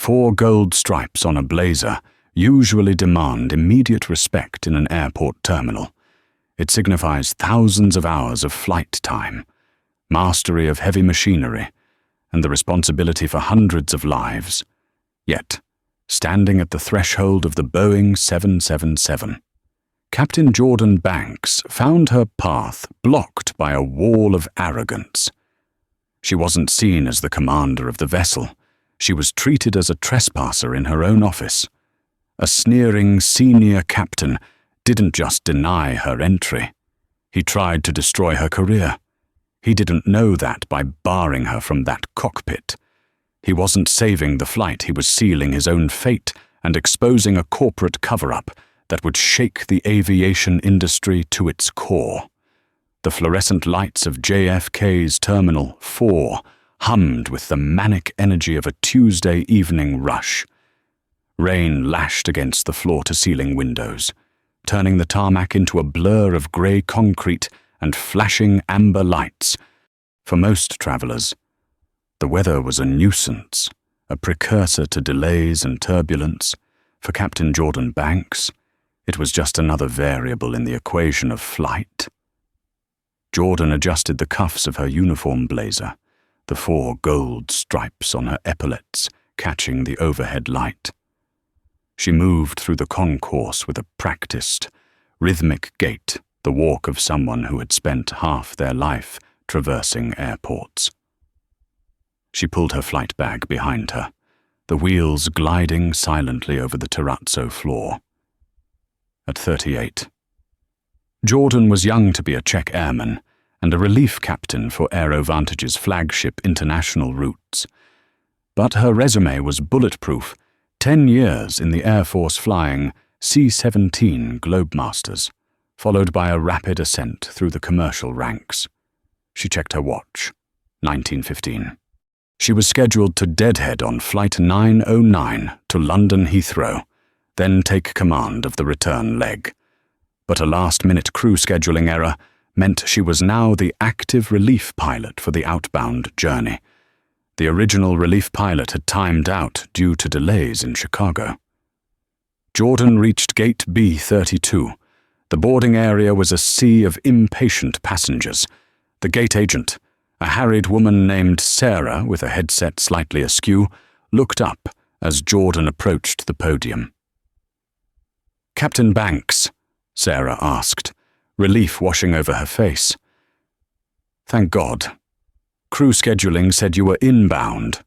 4 gold stripes on a blazer usually demand immediate respect in an airport terminal. It signifies thousands of hours of flight time, mastery of heavy machinery, and the responsibility for hundreds of lives. Yet, standing at the threshold of the Boeing 777, Captain Jordan Banks found her path blocked by a wall of arrogance. She wasn't seen as the commander of the vessel. She was treated as a trespasser in her own office. A sneering senior captain didn't just deny her entry. He tried to destroy her career. He didn't know that by barring her from that cockpit. He wasn't saving the flight, he was sealing his own fate and exposing a corporate cover-up that would shake the aviation industry to its core. The fluorescent lights of JFK's Terminal 4 hummed with the manic energy of a Tuesday evening rush. Rain lashed against the floor-to-ceiling windows, turning the tarmac into a blur of grey concrete and flashing amber lights. For most travelers, the weather was a nuisance, a precursor to delays and turbulence. For Captain Jordan Banks, it was just another variable in the equation of flight. Jordan adjusted the cuffs of her uniform blazer, the 4 gold stripes on her epaulets catching the overhead light. She moved through the concourse with a practiced, rhythmic gait, the walk of someone who had spent half their life traversing airports. She pulled her flight bag behind her, the wheels gliding silently over the terrazzo floor. At 38, Jordan was young to be a Czech airman and a relief captain for AeroVantage's flagship international routes. But her resume was bulletproof, 10 years in the Air Force flying C-17 Globemasters, followed by a rapid ascent through the commercial ranks. She checked her watch, 19:15. She was scheduled to deadhead on Flight 909 to London Heathrow, then take command of the return leg. But a last-minute crew scheduling error meant she was now the active relief pilot for the outbound journey. The original relief pilot had timed out due to delays in Chicago. Jordan reached Gate B-32. The boarding area was a sea of impatient passengers. The gate agent, a harried woman named Sarah with a headset slightly askew, looked up as Jordan approached the podium. "Captain Banks," Sarah asked, relief washing over her face. "Thank God. Crew scheduling said you were inbound.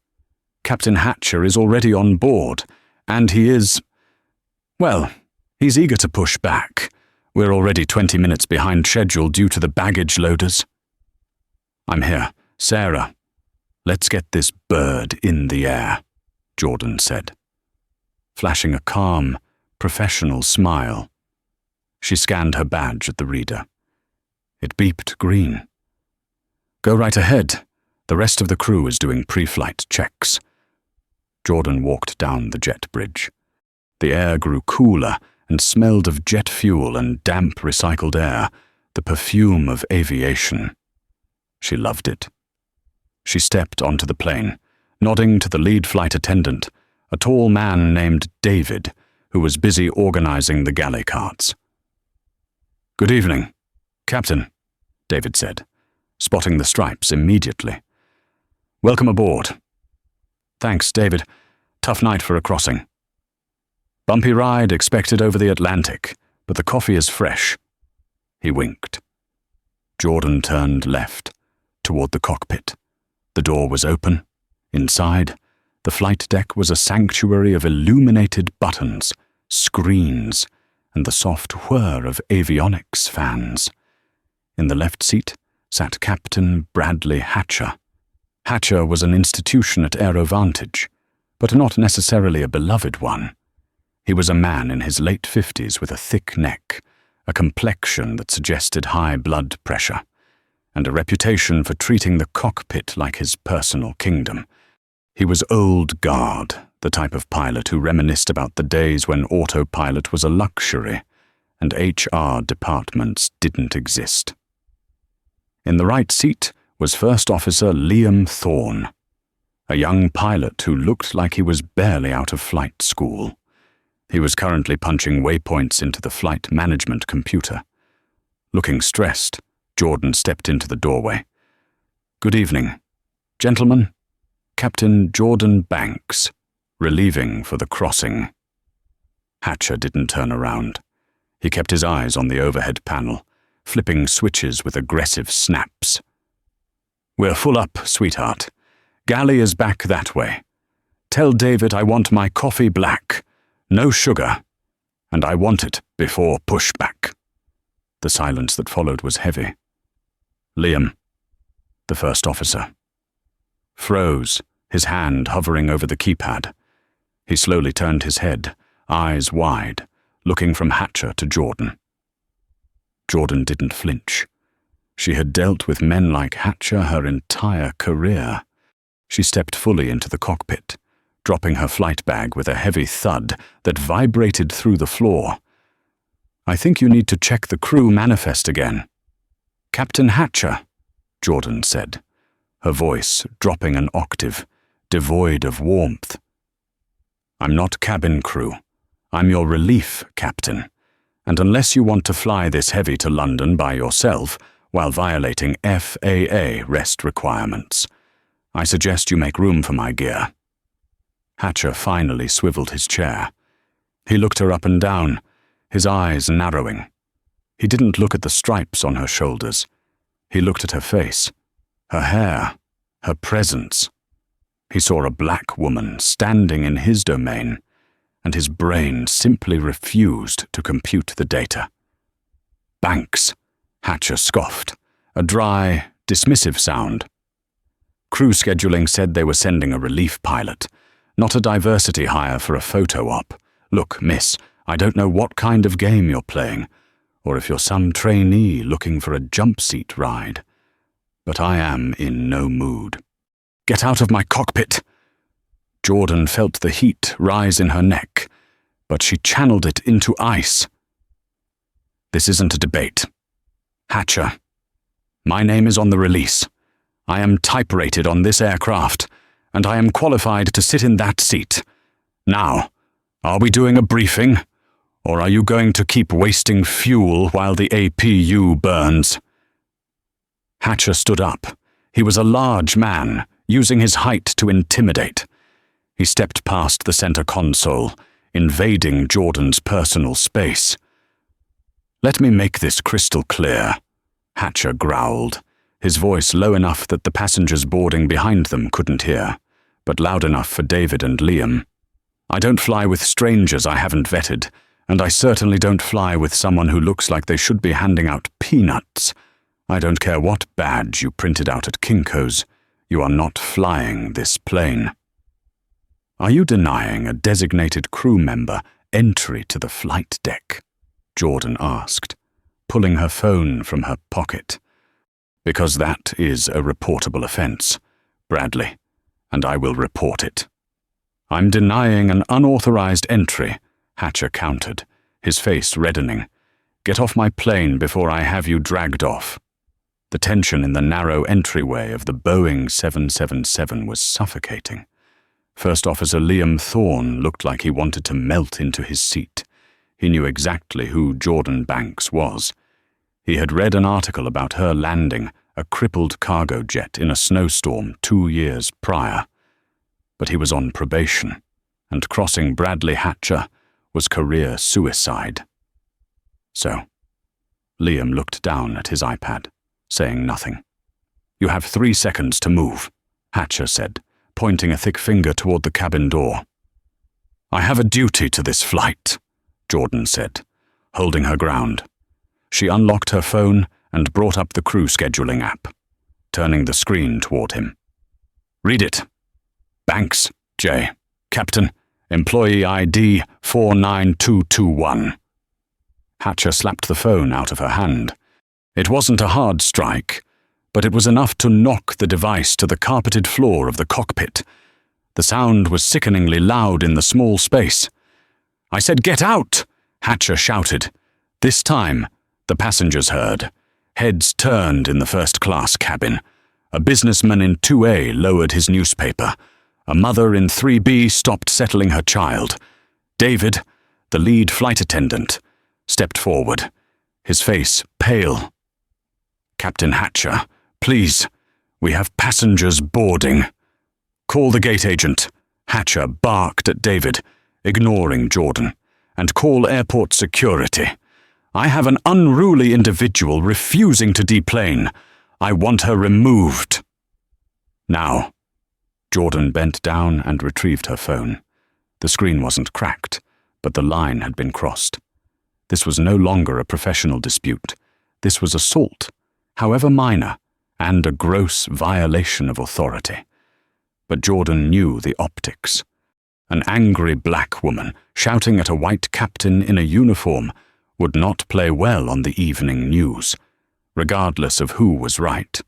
Captain Hatcher is already on board, and he's eager to push back. We're already 20 minutes behind schedule due to the baggage loaders." "I'm here. Sarah, let's get this bird in the air," Jordan said, flashing a calm, professional smile. She scanned her badge at the reader. It beeped green. "Go right ahead. The rest of the crew is doing pre-flight checks." Jordan walked down the jet bridge. The air grew cooler and smelled of jet fuel and damp recycled air, the perfume of aviation. She loved it. She stepped onto the plane, nodding to the lead flight attendant, a tall man named David, who was busy organizing the galley carts. "Good evening, Captain," David said, spotting the stripes immediately. "Welcome aboard." "Thanks, David. Tough night for a crossing." "Bumpy ride expected over the Atlantic, but the coffee is fresh." He winked. Jordan turned left, toward the cockpit. The door was open. Inside, the flight deck was a sanctuary of illuminated buttons, screens, and the soft whir of avionics fans. In the left seat sat Captain Bradley Hatcher. Hatcher was an institution at AeroVantage, but not necessarily a beloved one. He was a man in his late 50s with a thick neck, a complexion that suggested high blood pressure, and a reputation for treating the cockpit like his personal kingdom. He was old guard, the type of pilot who reminisced about the days when autopilot was a luxury and HR departments didn't exist. In the right seat was First Officer Liam Thorne, a young pilot who looked like he was barely out of flight school. He was currently punching waypoints into the flight management computer. Looking stressed, Jordan stepped into the doorway. "Good evening. Gentlemen, Captain Jordan Banks, relieving for the crossing." Hatcher didn't turn around. He kept his eyes on the overhead panel, flipping switches with aggressive snaps. "We're full up, sweetheart. Galley is back that way. Tell David I want my coffee black, no sugar, and I want it before pushback." The silence that followed was heavy. "Liam," the first officer, froze, his hand hovering over the keypad. He slowly turned his head, eyes wide, looking from Hatcher to Jordan. Jordan didn't flinch. She had dealt with men like Hatcher her entire career. She stepped fully into the cockpit, dropping her flight bag with a heavy thud that vibrated through the floor. "I think you need to check the crew manifest again." "Captain Hatcher," Jordan said, her voice dropping an octave, devoid of warmth. "I'm not cabin crew. I'm your relief captain, and unless you want to fly this heavy to London by yourself while violating FAA rest requirements, I suggest you make room for my gear." Hatcher finally swiveled his chair. He looked her up and down, his eyes narrowing. He didn't look at the stripes on her shoulders. He looked at her face, her hair, her presence. He saw a black woman standing in his domain, and his brain simply refused to compute the data. "Banks," Hatcher scoffed, a dry, dismissive sound. "Crew scheduling said they were sending a relief pilot, not a diversity hire for a photo op. Look, miss, I don't know what kind of game you're playing, or if you're some trainee looking for a jump seat ride, but I am in no mood." "Get out of my cockpit!" Jordan felt the heat rise in her neck, but she channeled it into ice. "This isn't a debate. Hatcher, my name is on the release. I am type-rated on this aircraft, and I am qualified to sit in that seat. Now, are we doing a briefing, or are you going to keep wasting fuel while the APU burns?" Hatcher stood up. He was a large man, using his height to intimidate. He stepped past the center console, invading Jordan's personal space. "Let me make this crystal clear," Hatcher growled, his voice low enough that the passengers boarding behind them couldn't hear, but loud enough for David and Liam. "I don't fly with strangers I haven't vetted, and I certainly don't fly with someone who looks like they should be handing out peanuts. I don't care what badge you printed out at Kinko's. You are not flying this plane." "Are you denying a designated crew member entry to the flight deck?" Jordan asked, pulling her phone from her pocket. "Because that is a reportable offense, Bradley, and I will report it." "I'm denying an unauthorized entry," Hatcher countered, his face reddening. "Get off my plane before I have you dragged off." The tension in the narrow entryway of the Boeing 777 was suffocating. First Officer Liam Thorne looked like he wanted to melt into his seat. He knew exactly who Jordan Banks was. He had read an article about her landing a crippled cargo jet in a snowstorm 2 years prior. But he was on probation, and crossing Bradley Hatcher was career suicide. So, Liam looked down at his iPad, saying nothing. "You have 3 seconds to move," Hatcher said, pointing a thick finger toward the cabin door. "I have a duty to this flight," Jordan said, holding her ground. She unlocked her phone and brought up the crew scheduling app, turning the screen toward him. "Read it. Banks, J. Captain, employee ID 49221. Hatcher slapped the phone out of her hand. It wasn't a hard strike, but it was enough to knock the device to the carpeted floor of the cockpit. The sound was sickeningly loud in the small space. "I said get out!" Hatcher shouted. This time, the passengers heard. Heads turned in the first-class cabin. A businessman in 2A lowered his newspaper. A mother in 3B stopped settling her child. David, the lead flight attendant, stepped forward, his face pale. "Captain Hatcher, please, we have passengers boarding." "Call the gate agent," Hatcher barked at David, ignoring Jordan, "and call airport security. I have an unruly individual refusing to deplane. I want her removed." "Now." Jordan bent down and retrieved her phone. The screen wasn't cracked, but the line had been crossed. This was no longer a professional dispute. This was assault, however minor, and a gross violation of authority. But Jordan knew the optics. An angry black woman shouting at a white captain in a uniform would not play well on the evening news, regardless of who was right.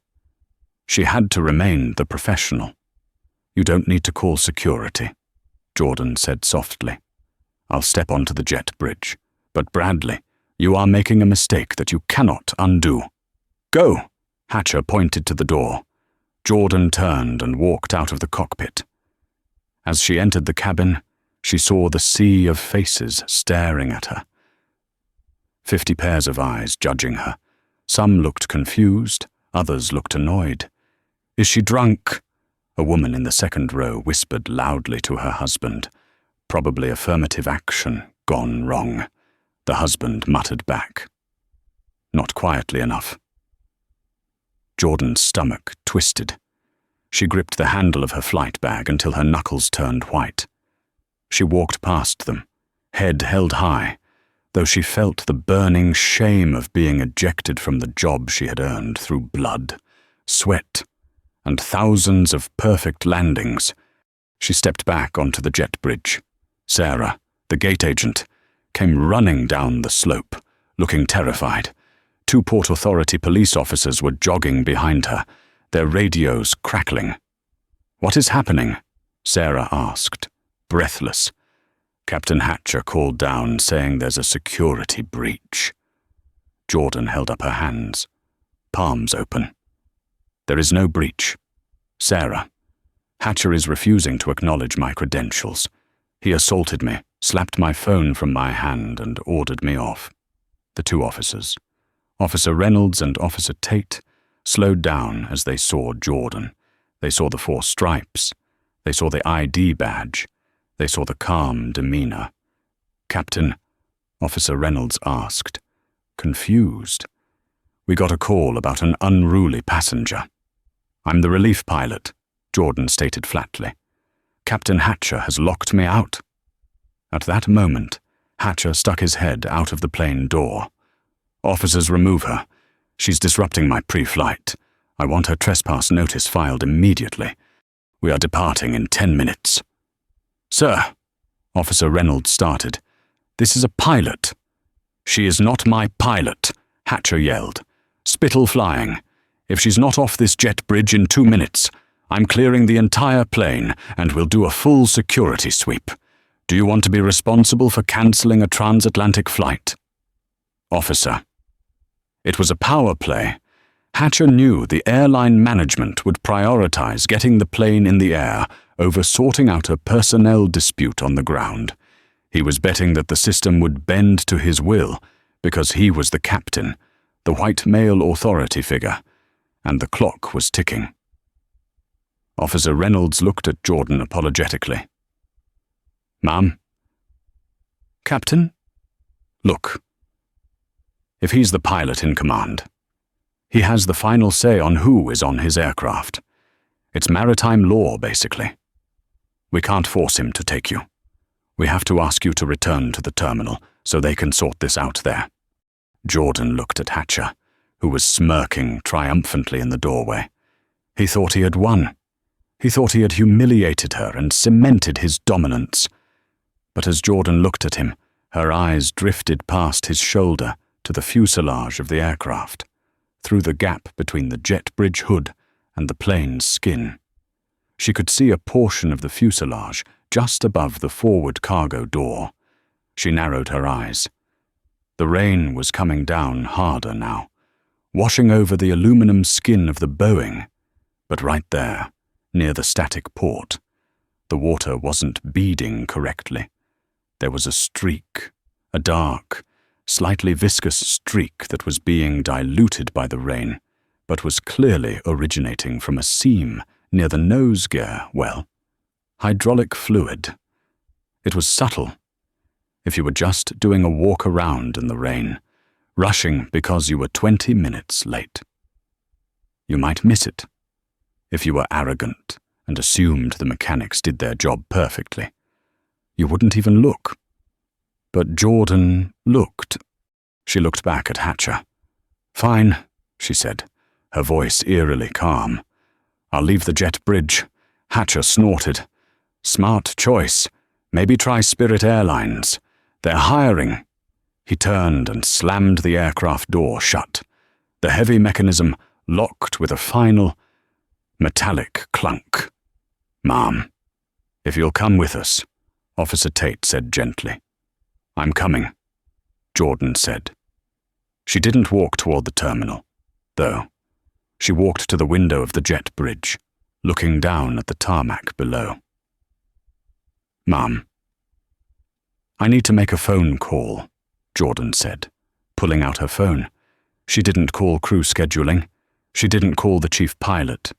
She had to remain the professional. "You don't need to call security," Jordan said softly. "I'll step onto the jet bridge. But Bradley, you are making a mistake that you cannot undo." "Go!" Hatcher pointed to the door. Jordan turned and walked out of the cockpit. As she entered the cabin, she saw the sea of faces staring at her. 50 pairs of eyes judging her. Some looked confused, others looked annoyed. "Is she drunk?" A woman in the second row whispered loudly to her husband. Probably affirmative action gone wrong. The husband muttered back. Not quietly enough. Jordan's stomach twisted. She gripped the handle of her flight bag until her knuckles turned white. She walked past them, head held high, though she felt the burning shame of being ejected from the job she had earned through blood, sweat, and thousands of perfect landings. She stepped back onto the jet bridge. Sarah, the gate agent, came running down the slope, looking terrified. 2 Port Authority police officers were jogging behind her, their radios crackling. "What is happening?" Sarah asked, breathless. Captain Hatcher called down, saying there's a security breach. Jordan held up her hands, palms open. "There is no breach. Sarah, Hatcher is refusing to acknowledge my credentials. He assaulted me, slapped my phone from my hand, and ordered me off." The 2 officers, Officer Reynolds and Officer Tate, slowed down as they saw Jordan. They saw the 4 stripes. They saw the ID badge. They saw the calm demeanor. "Captain," Officer Reynolds asked, confused. "We got a call about an unruly passenger." "I'm the relief pilot," Jordan stated flatly. "Captain Hatcher has locked me out." At that moment, Hatcher stuck his head out of the plane door. "Officers, remove her. She's disrupting my pre-flight. I want her trespass notice filed immediately. We are departing in 10 minutes. "Sir," Officer Reynolds started, "this is a pilot." "She is not my pilot," Hatcher yelled, spittle flying. "If she's not off this jet bridge in 2 minutes, I'm clearing the entire plane and we'll do a full security sweep. Do you want to be responsible for cancelling a transatlantic flight?" "Officer." It was a power play. Hatcher knew the airline management would prioritize getting the plane in the air over sorting out a personnel dispute on the ground. He was betting that the system would bend to his will because he was the captain, the white male authority figure, and the clock was ticking. Officer Reynolds looked at Jordan apologetically. "Ma'am?" "Captain?" "Look. If he's the pilot in command, he has the final say on who is on his aircraft. It's maritime law, basically. We can't force him to take you. We have to ask you to return to the terminal so they can sort this out there." Jordan looked at Hatcher, who was smirking triumphantly in the doorway. He thought he had won. He thought he had humiliated her and cemented his dominance. But as Jordan looked at him, her eyes drifted past his shoulder to the fuselage of the aircraft, through the gap between the jet bridge hood and the plane's skin. She could see a portion of the fuselage just above the forward cargo door. She narrowed her eyes. The rain was coming down harder now, washing over the aluminum skin of the Boeing, but right there, near the static port, The water wasn't beading correctly. There was a streak, a dark, slightly viscous streak that was being diluted by the rain, but was clearly originating from a seam near the nose gear, hydraulic fluid. It was subtle. If you were just doing a walk around in the rain, rushing because you were 20 minutes late. You might miss it if you were arrogant and assumed the mechanics did their job perfectly. You wouldn't even look. But Jordan looked. She looked back at Hatcher. "Fine," she said, her voice eerily calm. "I'll leave the jet bridge." Hatcher snorted. "Smart choice. Maybe try Spirit Airlines. They're hiring." He turned and slammed the aircraft door shut. The heavy mechanism locked with a final, metallic clunk. "Ma'am, if you'll come with us," Officer Tate said gently. "I'm coming," Jordan said. She didn't walk toward the terminal, though. She walked to the window of the jet bridge, looking down at the tarmac below. "Ma'am, I need to make a phone call," Jordan said, pulling out her phone. She didn't call crew scheduling. She didn't call the chief pilot.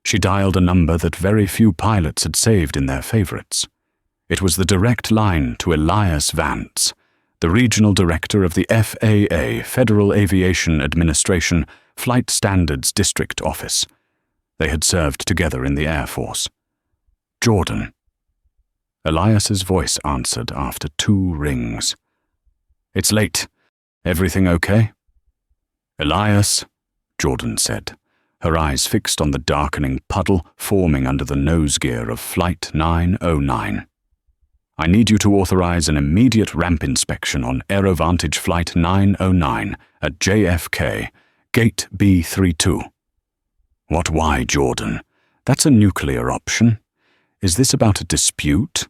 She dialed a number that very few pilots had saved in their favorites. It was the direct line to Elias Vance, the regional director of the FAA, Federal Aviation Administration, Flight Standards District Office. They had served together in the Air Force. "Jordan." Elias's voice answered after 2 rings. "It's late. Everything okay?" "Elias," Jordan said, her eyes fixed on the darkening puddle forming under the nose gear of Flight 909. "I need you to authorize an immediate ramp inspection on AeroVantage Flight 909 at JFK, Gate B32. "What, why, Jordan? That's a nuclear option. Is this about a dispute?"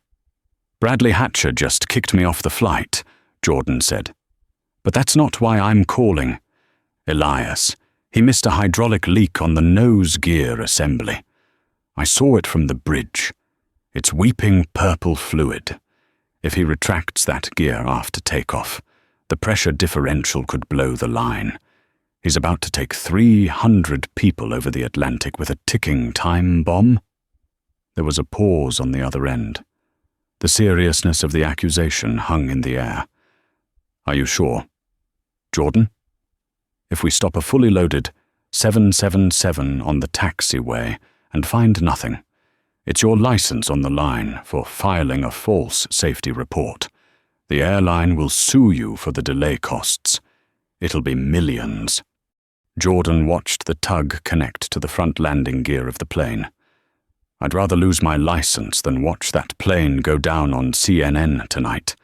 "Bradley Hatcher just kicked me off the flight," Jordan said. "But that's not why I'm calling. Elias, he missed a hydraulic leak on the nose gear assembly. I saw it from the bridge. It's weeping purple fluid. If he retracts that gear after takeoff, the pressure differential could blow the line. He's about to take 300 people over the Atlantic with a ticking time bomb." There was a pause on the other end. The seriousness of the accusation hung in the air. "Are you sure, Jordan? If we stop a fully loaded 777 on the taxiway and find nothing, it's your license on the line for filing a false safety report. The airline will sue you for the delay costs. It'll be millions." Jordan watched the tug connect to the front landing gear of the plane. "I'd rather lose my license than watch that plane go down on CNN tonight.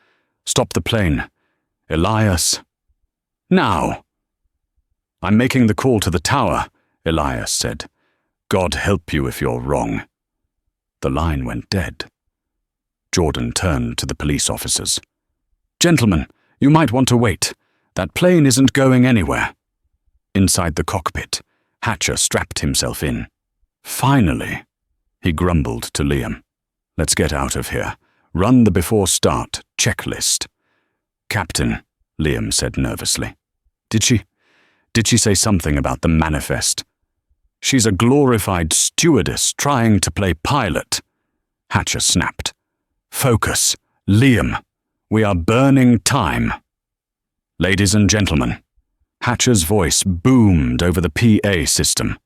Stop the plane. Elias." "Now." "I'm making the call to the tower," Elias said. "God help you if you're wrong." The line went dead. Jordan turned to the police officers. "Gentlemen, you might want to wait. That plane isn't going anywhere." Inside the cockpit, Hatcher strapped himself in. "Finally," he grumbled to Liam. "Let's get out of here. Run the before start checklist." "Captain," Liam said nervously. Did she say something about the manifest?" "She's a glorified stewardess trying to play pilot," Hatcher snapped. "Focus, Liam. We are burning time." "Ladies and gentlemen," Hatcher's voice boomed over the PA system,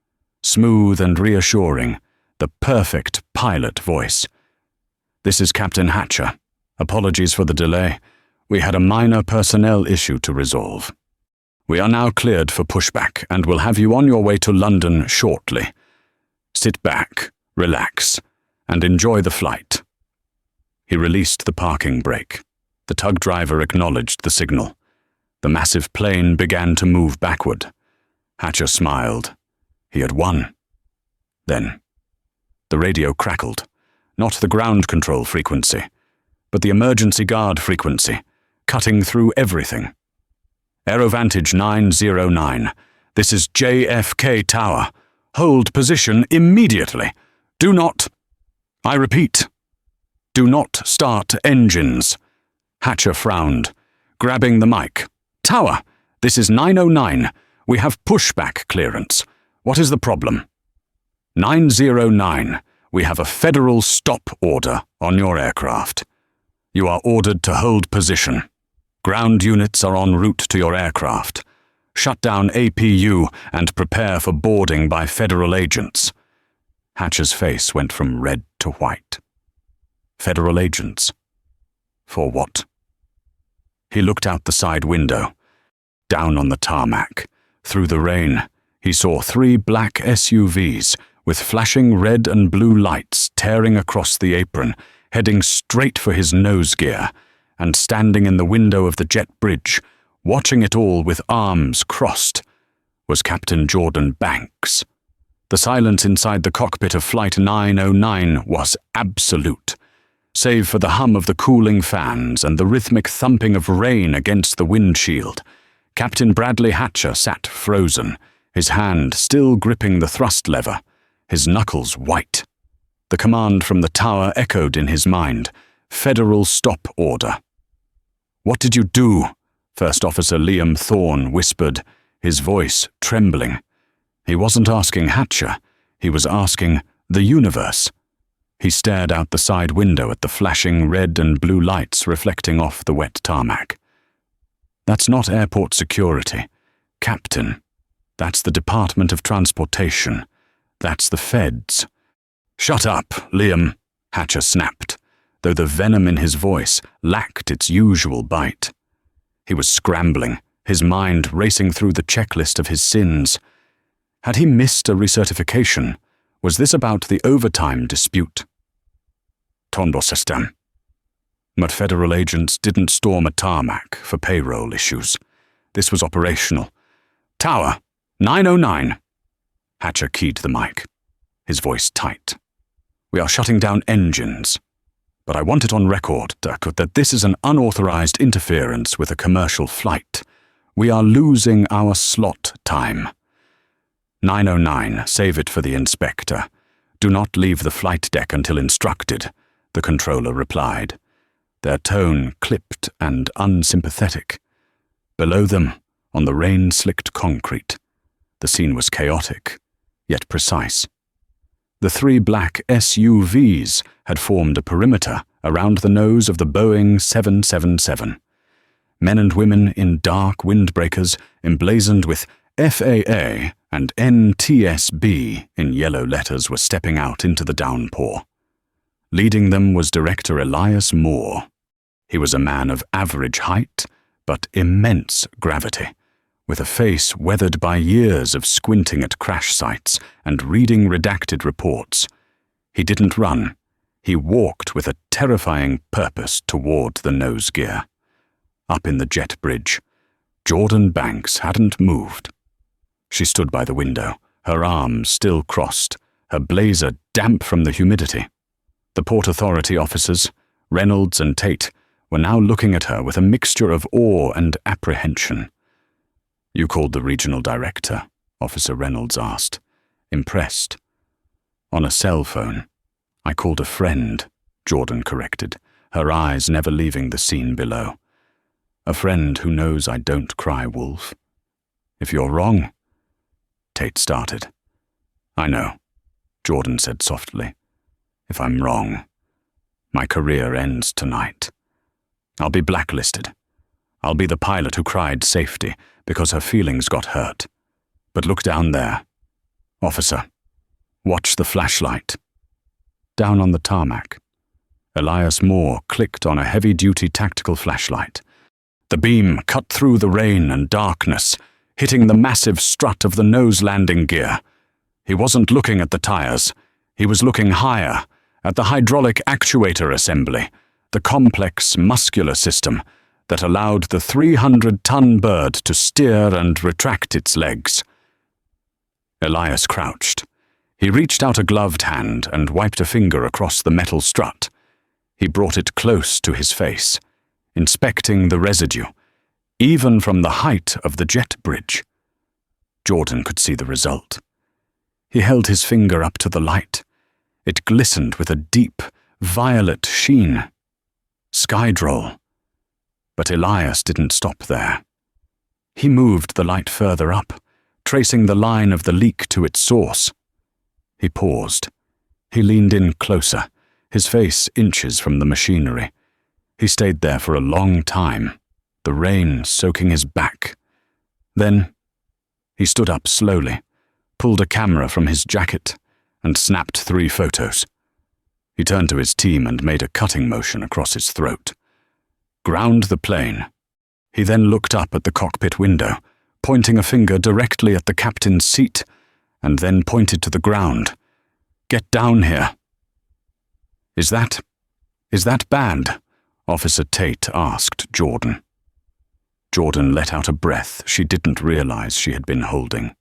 smooth and reassuring, the perfect pilot voice. "This is Captain Hatcher. Apologies for the delay. We had a minor personnel issue to resolve. We are now cleared for pushback and will have you on your way to London shortly. Sit back, relax, and enjoy the flight." He released the parking brake. The tug driver acknowledged the signal. The massive plane began to move backward. Hatcher smiled. He had won. Then, the radio crackled. Not the ground control frequency, but the emergency guard frequency, cutting through everything. "AeroVantage 909. This is JFK Tower. Hold position immediately. Do not..." "I repeat, Do not start engines. Hatcher frowned, grabbing the mic. Tower, this is 909. We have pushback clearance. What is the problem? 909. We have a federal stop order on your aircraft. You are ordered to hold position. Ground units are en route to your aircraft. Shut down APU and prepare for boarding by federal agents. Hatcher's face went from red to white. Federal agents? For what? He looked out the side window. Down on the tarmac, through the rain, he saw 3 black SUVs with flashing red and blue lights tearing across the apron, heading straight for his nose gear, and standing in the window of the jet bridge, watching it all with arms crossed, was Captain Jordan Banks. The silence inside the cockpit of Flight 909 was absolute, save for the hum of the cooling fans and the rhythmic thumping of rain against the windshield. Captain Bradley Hatcher sat frozen, his hand still gripping the thrust lever, his knuckles white. The command from the tower echoed in his mind. Federal stop order. "What did you do?" First Officer Liam Thorne whispered, his voice trembling. He wasn't asking Hatcher, he was asking the universe. He stared out the side window at the flashing red and blue lights reflecting off the wet tarmac. "That's not airport security, Captain. That's the Department of Transportation. That's the feds." "Shut up, Liam," Hatcher snapped, though the venom in his voice lacked its usual bite. He was scrambling, his mind racing through the checklist of his sins. Had he missed a recertification? Was this about the overtime dispute? Tondo system. But federal agents didn't storm a tarmac for payroll issues. This was operational. "Tower, 909. Hatcher keyed the mic, his voice tight. "We are shutting down engines. But I want it on record, Dirkut, that this is an unauthorized interference with a commercial flight. We are losing our slot time. 909, save it for the inspector. Do not leave the flight deck until instructed," the controller replied, their tone clipped and unsympathetic. Below them, on the rain-slicked concrete, the scene was chaotic, yet precise. The 3 black SUVs had formed a perimeter around the nose of the Boeing 777. Men and women in dark windbreakers emblazoned with FAA and NTSB in yellow letters were stepping out into the downpour. Leading them was Director Elias Moore. He was a man of average height, but immense gravity, with a face weathered by years of squinting at crash sites and reading redacted reports. He didn't run. He walked with a terrifying purpose toward the nose gear. Up in the jet bridge, Jordan Banks hadn't moved. She stood by the window, her arms still crossed, her blazer damp from the humidity. The Port Authority officers, Reynolds and Tate, were now looking at her with a mixture of awe and apprehension. "You called the regional director?" Officer Reynolds asked, impressed. "On a cell phone. I called a friend," Jordan corrected, her eyes never leaving the scene below. "A friend who knows I don't cry wolf." "If you're wrong," Tate started. "I know," Jordan said softly. "If I'm wrong, my career ends tonight. I'll be blacklisted. I'll be the pilot who cried safety because her feelings got hurt. But look down there. Officer, watch the flashlight." Down on the tarmac, Elias Moore clicked on a heavy-duty tactical flashlight. The beam cut through the rain and darkness, hitting the massive strut of the nose landing gear. He wasn't looking at the tires. He was looking higher, at the hydraulic actuator assembly, the complex muscular system that allowed the 300-ton bird to steer and retract its legs. Elias crouched. He reached out a gloved hand and wiped a finger across the metal strut. He brought it close to his face, inspecting the residue, even from the height of the jet bridge. Jordan could see the result. He held his finger up to the light. It glistened with a deep, violet sheen. Skydroll. But Elias didn't stop there. He moved the light further up, tracing the line of the leak to its source. He paused. He leaned in closer, his face inches from the machinery. He stayed there for a long time, the rain soaking his back. Then he stood up slowly, pulled a camera from his jacket, and snapped 3 photos. He turned to his team and made a cutting motion across his throat. Ground the plane. He then looked up at the cockpit window, pointing a finger directly at the captain's seat, and then pointed to the ground. "Get down here." Is that bad?" Officer Tate asked Jordan. Jordan let out a breath she didn't realize she had been holding.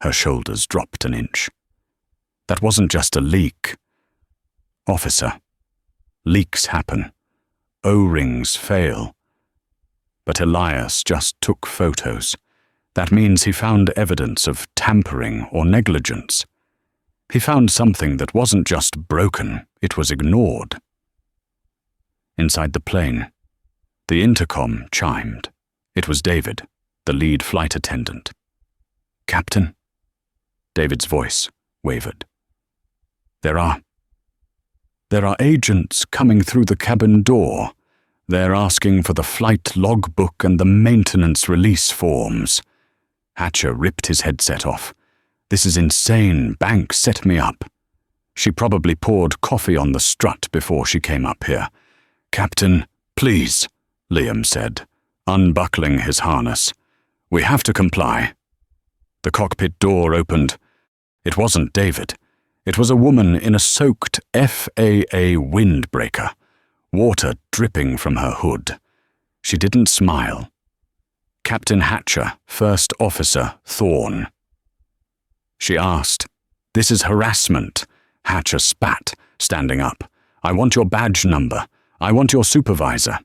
Her shoulders dropped an inch. "That wasn't just a leak." "Officer, leaks happen. O-rings fail." But Elias just took photos. That means he found evidence of tampering or negligence. He found something that wasn't just broken, it was ignored. Inside the plane, the intercom chimed. It was David, the lead flight attendant. "Captain?" David's voice wavered. There are agents coming through the cabin door. They're asking for the flight logbook and the maintenance release forms." Hatcher ripped his headset off. "This is insane. Banks set me up." She probably poured coffee on the strut before she came up here. "Captain, please," Liam said, unbuckling his harness. "We have to comply." The cockpit door opened. It wasn't David. It was a woman in a soaked FAA windbreaker, water dripping from her hood. She didn't smile. "Captain Hatcher, First Officer Thorne." She asked. "This is harassment." Hatcher spat, standing up. "I want your badge number. I want your supervisor."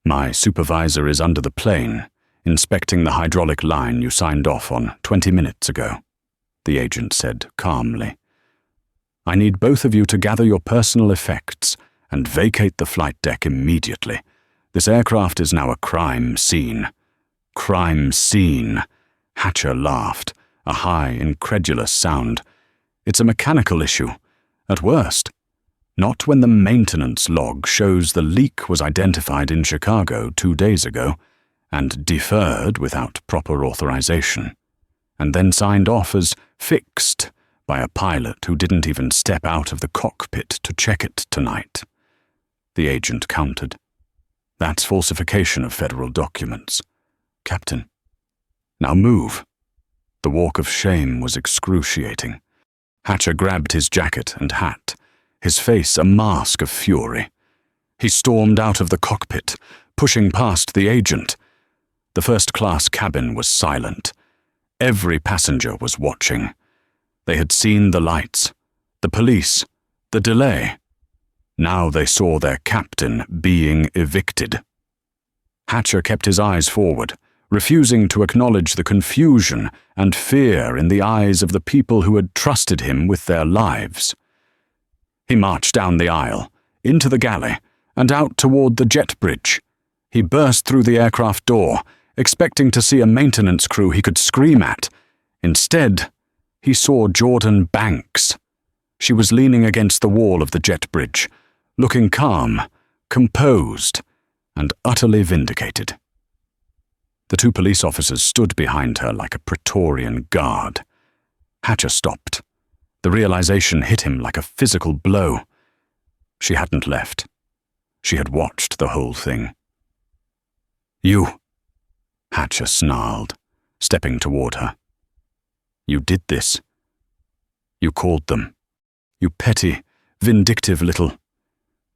"My supervisor is under the plane, inspecting the hydraulic line you signed off on 20 minutes ago," the agent said calmly. "I need both of you to gather your personal effects and vacate the flight deck immediately. This aircraft is now a crime scene." "Crime scene," Hatcher laughed, a high, incredulous sound. "It's a mechanical issue, at worst. Not when the maintenance log shows the leak was identified in Chicago 2 days ago and deferred without proper authorization, and then signed off as fixed by a pilot who didn't even step out of the cockpit to check it tonight." The agent countered. "That's falsification of federal documents. Captain, now move." The walk of shame was excruciating. Hatcher grabbed his jacket and hat, his face a mask of fury. He stormed out of the cockpit, pushing past the agent. The first-class cabin was silent. Every passenger was watching. They had seen the lights, the police, the delay. Now they saw their captain being evicted. Hatcher kept his eyes forward, refusing to acknowledge the confusion and fear in the eyes of the people who had trusted him with their lives. He marched down the aisle, into the galley, and out toward the jet bridge. He burst through the aircraft door, expecting to see a maintenance crew he could scream at. Instead, he saw Jordan Banks. She was leaning against the wall of the jet bridge, looking calm, composed, and utterly vindicated. The 2 police officers stood behind her like a Praetorian guard. Hatcher stopped. The realization hit him like a physical blow. She hadn't left. She had watched the whole thing. "You," Hatcher snarled, stepping toward her. "You did this. You called them. You petty, vindictive little—"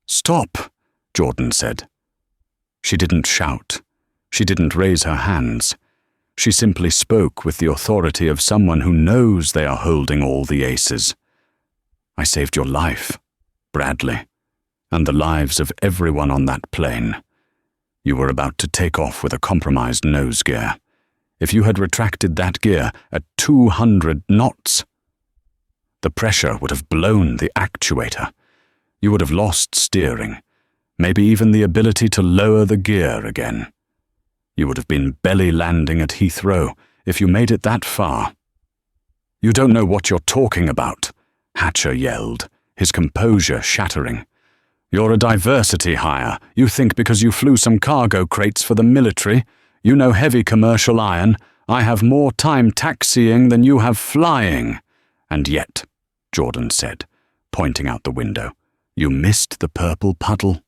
"Stop," Jordan said. She didn't shout. She didn't raise her hands. She simply spoke with the authority of someone who knows they are holding all the aces. "I saved your life, Bradley, and the lives of everyone on that plane. You were about to take off with a compromised nose gear. If you had retracted that gear at 200 knots, the pressure would have blown the actuator. You would have lost steering, maybe even the ability to lower the gear again. You would have been belly landing at Heathrow if you made it that far. You don't know what you're talking about, Hatcher yelled, his composure shattering. You're a diversity hire. You think because you flew some cargo crates for the military, you know heavy commercial iron. I have more time taxiing than you have flying. And yet, Jordan said, pointing out the window, you missed the purple puddle.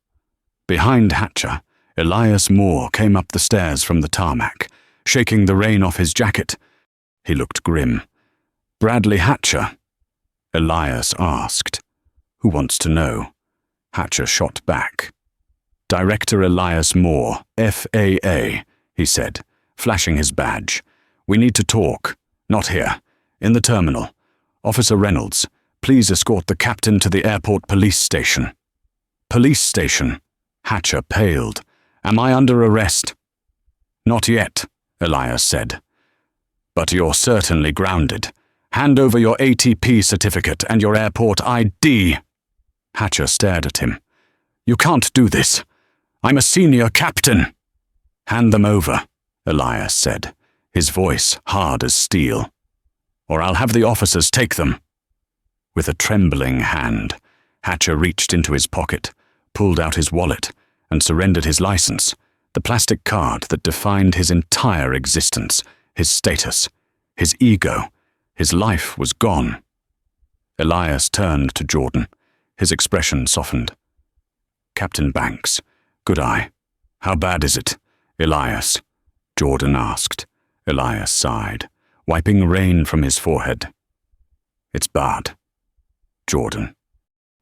Behind Hatcher, Elias Moore came up the stairs from the tarmac, shaking the rain off his jacket. He looked grim. Bradley Hatcher? Elias asked. Who wants to know? Hatcher shot back. Director Elias Moore, FAA, he said, flashing his badge. We need to talk. Not here. In the terminal. Officer Reynolds, please escort the captain to the airport police station. Police station? Hatcher paled. Am I under arrest? Not yet, Elias said. But you're certainly grounded. Hand over your ATP certificate and your airport ID. Hatcher stared at him. You can't do this. I'm a senior captain. Hand them over, Elias said, his voice hard as steel. Or I'll have the officers take them. With a trembling hand, Hatcher reached into his pocket, pulled out his wallet, and surrendered his license, the plastic card that defined his entire existence, his status, his ego. His life was gone. Elias turned to Jordan. His expression softened. Captain Banks, good eye. How bad is it, Elias? Jordan asked. Elias sighed, wiping rain from his forehead. It's bad. Jordan.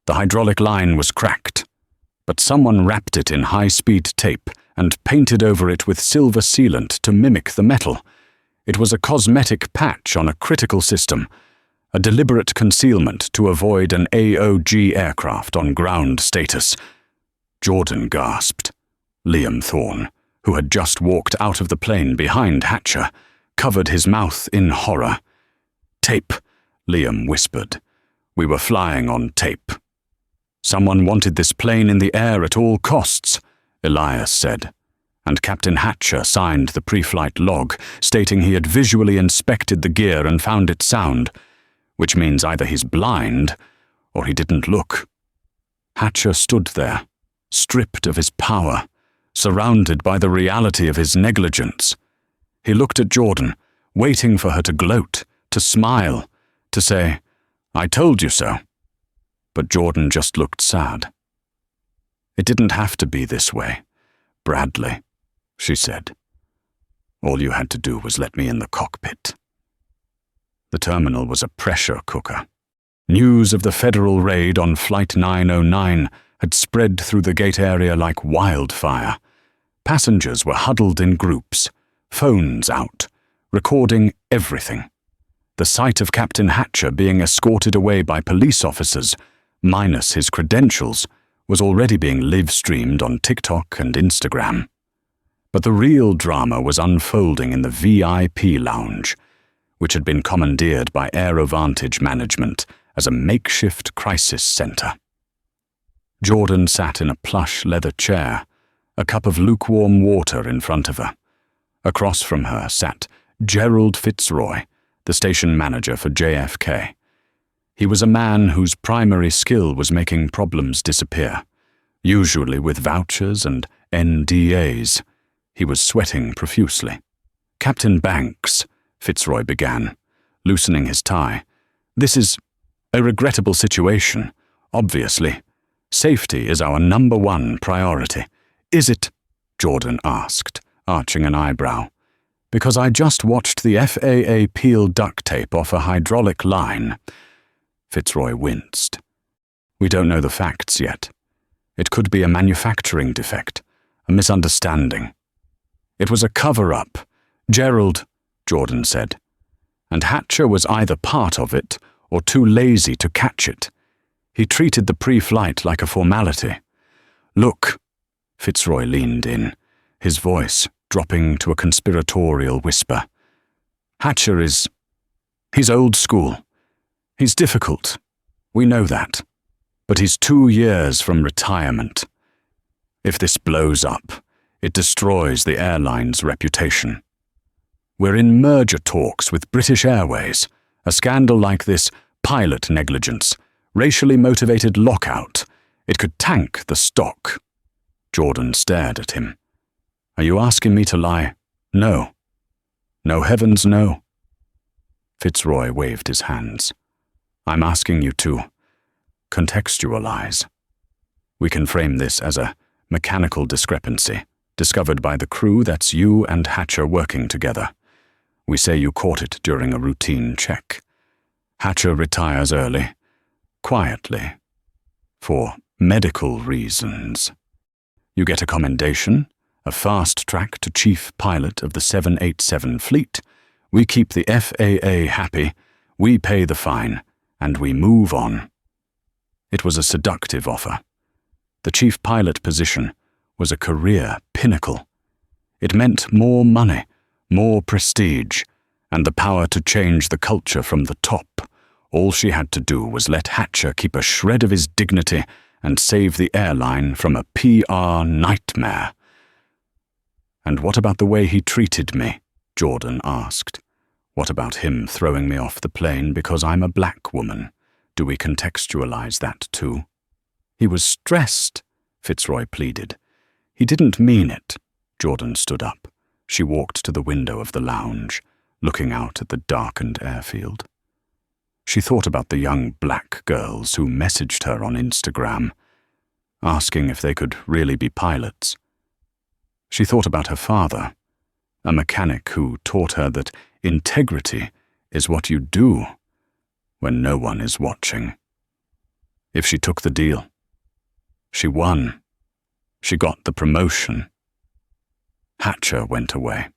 The hydraulic line was cracked, but someone wrapped it in high-speed tape and painted over it with silver sealant to mimic the metal. It was a cosmetic patch on a critical system, a deliberate concealment to avoid an AOG aircraft on ground status. Jordan gasped. Liam Thorne, who had just walked out of the plane behind Hatcher, covered his mouth in horror. Tape, Liam whispered. We were flying on tape. Someone wanted this plane in the air at all costs, Elias said, and Captain Hatcher signed the pre-flight log, stating he had visually inspected the gear and found it sound, which means either he's blind or he didn't look. Hatcher stood there, stripped of his power, surrounded by the reality of his negligence. He looked at Jordan, waiting for her to gloat, to smile, to say, I told you so. But Jordan just looked sad. It didn't have to be this way, Bradley, she said. All you had to do was let me in the cockpit. The terminal was a pressure cooker. News of the federal raid on Flight 909 had spread through the gate area like wildfire. Passengers were huddled in groups, phones out, recording everything. The sight of Captain Hatcher being escorted away by police officers, minus his credentials, was already being live-streamed on TikTok and Instagram. But the real drama was unfolding in the VIP lounge, which had been commandeered by AeroVantage management as a makeshift crisis center. Jordan sat in a plush leather chair, a cup of lukewarm water in front of her. Across from her sat Gerald Fitzroy, the station manager for JFK. He was a man whose primary skill was making problems disappear, usually with vouchers and NDAs. He was sweating profusely. Captain Banks, Fitzroy began, loosening his tie. This is a regrettable situation, obviously. Safety is our #1 priority. Is it? Jordan asked, arching an eyebrow. Because I just watched the FAA peel duct tape off a hydraulic line. Fitzroy winced. We don't know the facts yet. It could be a manufacturing defect, a misunderstanding. It was a cover-up. Gerald, Jordan said. And Hatcher was either part of it or too lazy to catch it. He treated the pre-flight like a formality. Look, Fitzroy leaned in, his voice dropping to a conspiratorial whisper. Hatcher he's old school. He's difficult. We know that. but he's 2 years from retirement. If this blows up, it destroys the airline's reputation. We're in merger talks with British Airways. A scandal like this, pilot negligence, racially motivated lockout, it could tank the stock. Jordan stared at him. Are you asking me to lie? No. No, heavens, no. Fitzroy waved his hands. I'm asking you to contextualize. We can frame this as a mechanical discrepancy, discovered by the crew that's you and Hatcher working together. We say you caught it during a routine check. Hatcher retires early, quietly, for medical reasons. You get a commendation, a fast track to chief pilot of the 787 fleet. We keep the FAA happy, we pay the fine, and we move on. It was a seductive offer. The chief pilot position was a career pinnacle. It meant more money, more prestige, and the power to change the culture from the top. All she had to do was let Hatcher keep a shred of his dignity and save the airline from a PR nightmare. And what about the way he treated me? Jordan asked. What about him throwing me off the plane because I'm a black woman? Do we contextualize that too? He was stressed, Fitzroy pleaded. He didn't mean it. Jordan stood up. She walked to the window of the lounge, looking out at the darkened airfield. She thought about the young black girls who messaged her on Instagram, asking if they could really be pilots. She thought about her father, a mechanic who taught her that integrity is what you do when no one is watching. If she took the deal, she won. She got the promotion. Hatcher went away.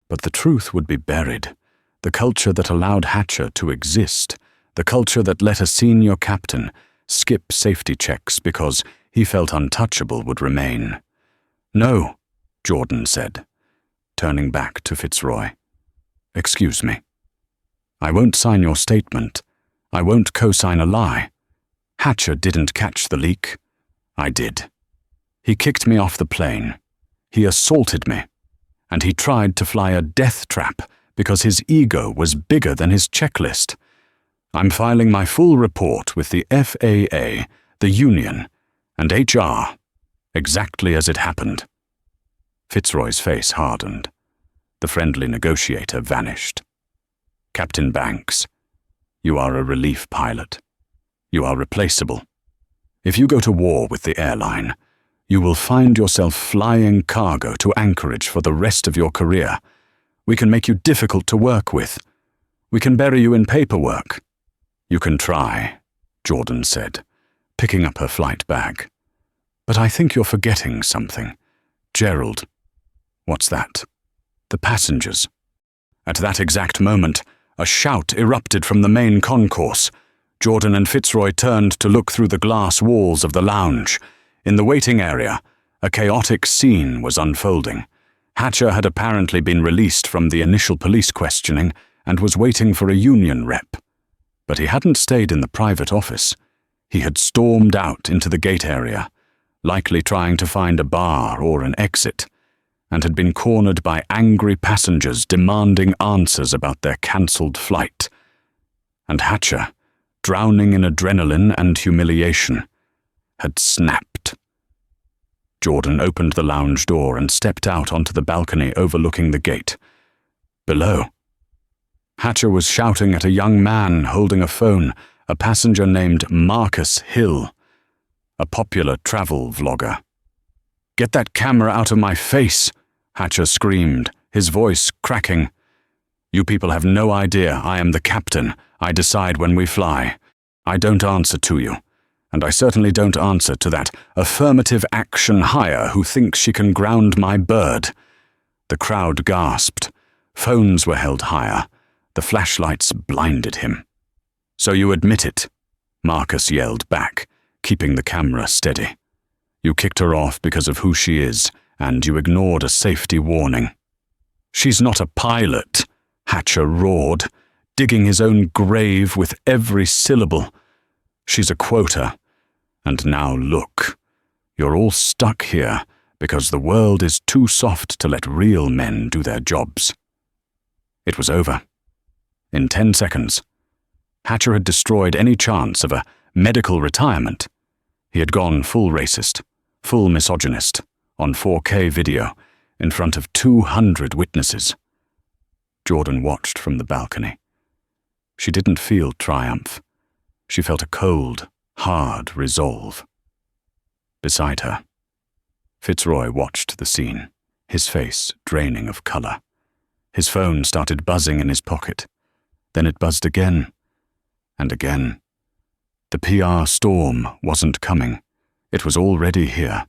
But the truth would be buried. The culture that allowed Hatcher to exist, the culture that let a senior captain skip safety checks because he felt untouchable, would remain. No, Jordan said, turning back to Fitzroy. Excuse me. I won't sign your statement. I won't co-sign a lie. Hatcher didn't catch the leak. I did. He kicked me off the plane. He assaulted me. And he tried to fly a death trap because his ego was bigger than his checklist. I'm filing my full report with the FAA, the union, and HR, exactly as it happened. Fitzroy's face hardened. The friendly negotiator vanished. Captain Banks, you are a relief pilot. You are replaceable. If you go to war with the airline, you will find yourself flying cargo to Anchorage for the rest of your career. We can make you difficult to work with. We can bury you in paperwork. You can try, Jordan said, picking up her flight bag. But I think you're forgetting something. Gerald. What's that? The passengers. At that exact moment, a shout erupted from the main concourse. Jordan and Fitzroy turned to look through the glass walls of the lounge. In the waiting area, a chaotic scene was unfolding. Hatcher had apparently been released from the initial police questioning and was waiting for a union rep. But he hadn't stayed in the private office. He had stormed out into the gate area, likely trying to find a bar or an exit, and had been cornered by angry passengers demanding answers about their cancelled flight. And Hatcher, drowning in adrenaline and humiliation, had snapped. Jordan opened the lounge door and stepped out onto the balcony overlooking the gate. Below, Hatcher was shouting at a young man holding a phone, a passenger named Marcus Hill, a popular travel vlogger. "Get that camera out of my face," Hatcher screamed, his voice cracking. "You people have no idea I am the captain. I decide when we fly. I don't answer to you. And I certainly don't answer to that affirmative action hire who thinks she can ground my bird." The crowd gasped. Phones were held higher. The flashlights blinded him. "So you admit it," Marcus yelled back, keeping the camera steady. "You kicked her off because of who she is, and you ignored a safety warning." "She's not a pilot," Hatcher roared, digging his own grave with every syllable. "She's a quota. And now look, you're all stuck here because the world is too soft to let real men do their jobs. It was over. In 10 seconds, Hatcher had destroyed any chance of a medical retirement. He had gone full racist, full misogynist, on 4K video, in front of 200 witnesses. Jordan watched from the balcony. She didn't feel triumph. She felt a cold, hard resolve. Beside her, Fitzroy watched the scene, his face draining of color. His phone started buzzing in his pocket. Then it buzzed again, and again. The PR storm wasn't coming. It was already here.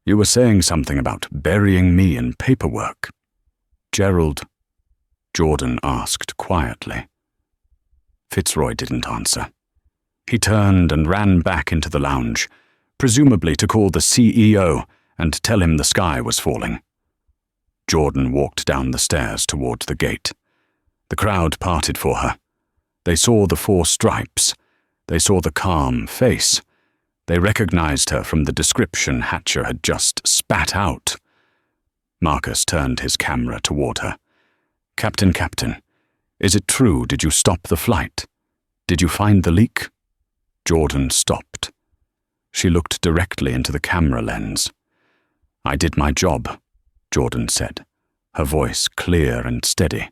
You were saying something about burying me in paperwork. Gerald, Jordan asked quietly. Fitzroy didn't answer. He turned and ran back into the lounge, presumably to call the CEO and tell him the sky was falling. Jordan walked down the stairs toward the gate. The crowd parted for her. They saw the 4 stripes. They saw the calm face. They recognized her from the description Hatcher had just spat out. Marcus turned his camera toward her. Captain, is it true? Did you stop the flight? Did you find the leak? Jordan stopped. She looked directly into the camera lens. I did my job, Jordan said, her voice clear and steady.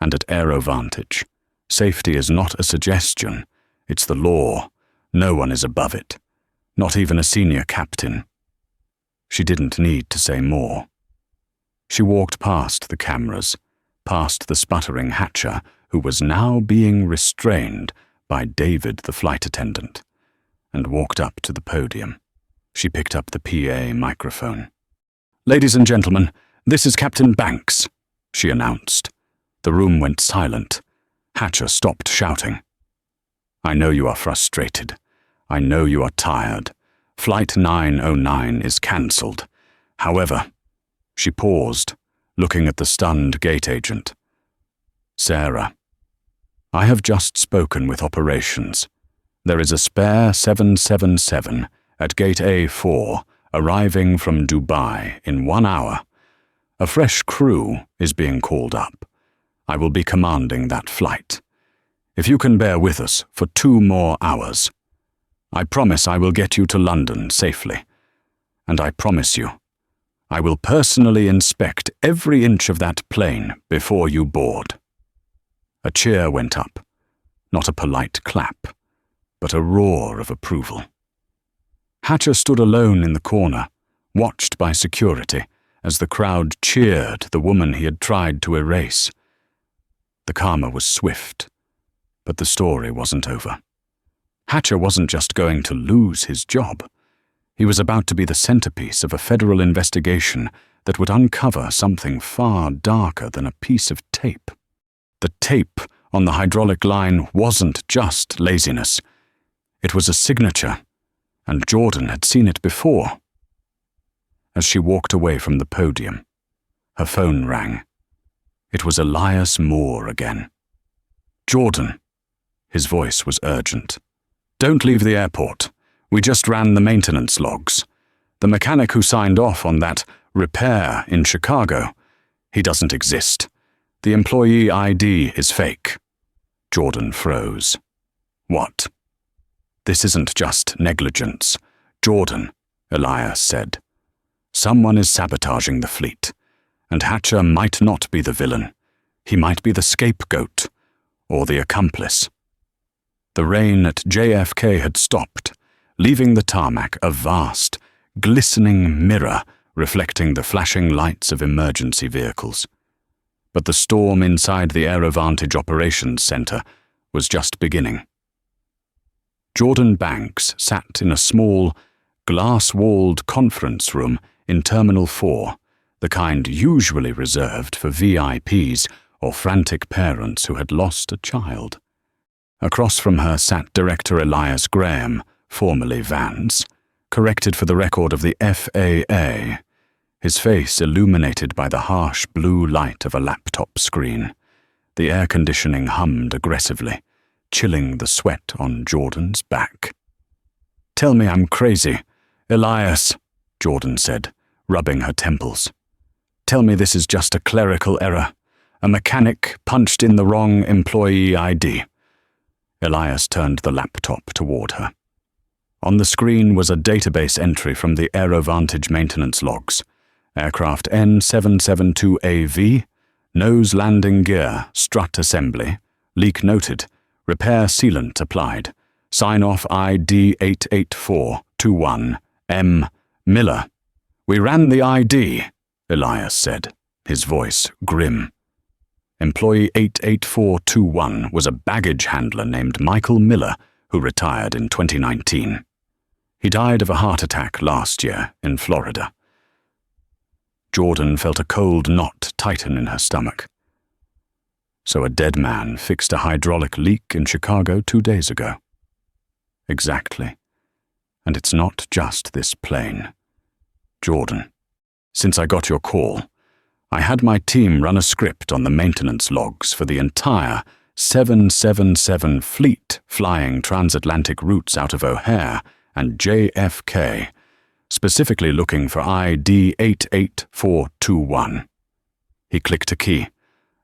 And at AeroVantage, safety is not a suggestion, it's the law. No one is above it, not even a senior captain. She didn't need to say more. She walked past the cameras, past the sputtering Hatcher, who was now being restrained by David, the flight attendant, and walked up to the podium. She picked up the PA microphone. Ladies and gentlemen, this is Captain Banks, she announced. The room went silent. Hatcher stopped shouting. I know you are frustrated. I know you are tired. Flight 909 is cancelled. However, she paused, looking at the stunned gate agent. Sarah, I have just spoken with operations. There is a spare 777 at gate A4 arriving from Dubai in 1 hour. A fresh crew is being called up. I will be commanding that flight. If you can bear with us for 2 more hours, I promise I will get you to London safely. And I promise you, I will personally inspect every inch of that plane before you board. A cheer went up, not a polite clap, but a roar of approval. Hatcher stood alone in the corner, watched by security, as the crowd cheered the woman he had tried to erase. The karma was swift, but the story wasn't over. Hatcher wasn't just going to lose his job. He was about to be the centerpiece of a federal investigation that would uncover something far darker than a piece of tape. The tape on the hydraulic line wasn't just laziness. It was a signature, and Jordan had seen it before. As she walked away from the podium, her phone rang. It was Elias Moore again. Jordan, his voice was urgent. Don't leave the airport. We just ran the maintenance logs. The mechanic who signed off on that repair in Chicago, he doesn't exist. The employee ID is fake. Jordan froze. What? This isn't just negligence. Jordan, Elias said. Someone is sabotaging the fleet, and Hatcher might not be the villain. He might be the scapegoat, or the accomplice. The rain at JFK had stopped, leaving the tarmac a vast, glistening mirror reflecting the flashing lights of emergency vehicles. But the storm inside the AeroVantage Operations Center was just beginning. Jordan Banks sat in a small, glass-walled conference room in Terminal 4, the kind usually reserved for VIPs or frantic parents who had lost a child. Across from her sat Director Elias Graham, formerly Vance, corrected for the record of the FAA, his face illuminated by the harsh blue light of a laptop screen. The air conditioning hummed aggressively, chilling the sweat on Jordan's back. Tell me I'm crazy. Elias, Jordan said, rubbing her temples. Tell me this is just a clerical error. A mechanic punched in the wrong employee ID. Elias turned the laptop toward her. On the screen was a database entry from the Aerovantage maintenance logs. Aircraft N772AV, nose landing gear, strut assembly, leak noted, repair sealant applied, sign-off ID 88421, M. Miller. We ran the ID, Elias said, his voice grim. Employee 88421 was a baggage handler named Michael Miller, who retired in 2019. He died of a heart attack last year in Florida. Jordan felt a cold knot tighten in her stomach. So a dead man fixed a hydraulic leak in Chicago 2 days ago. Exactly. And it's not just this plane. Jordan, since I got your call, I had my team run a script on the maintenance logs for the entire 777 fleet flying transatlantic routes out of O'Hare and JFK, specifically looking for ID 88421. He clicked a key.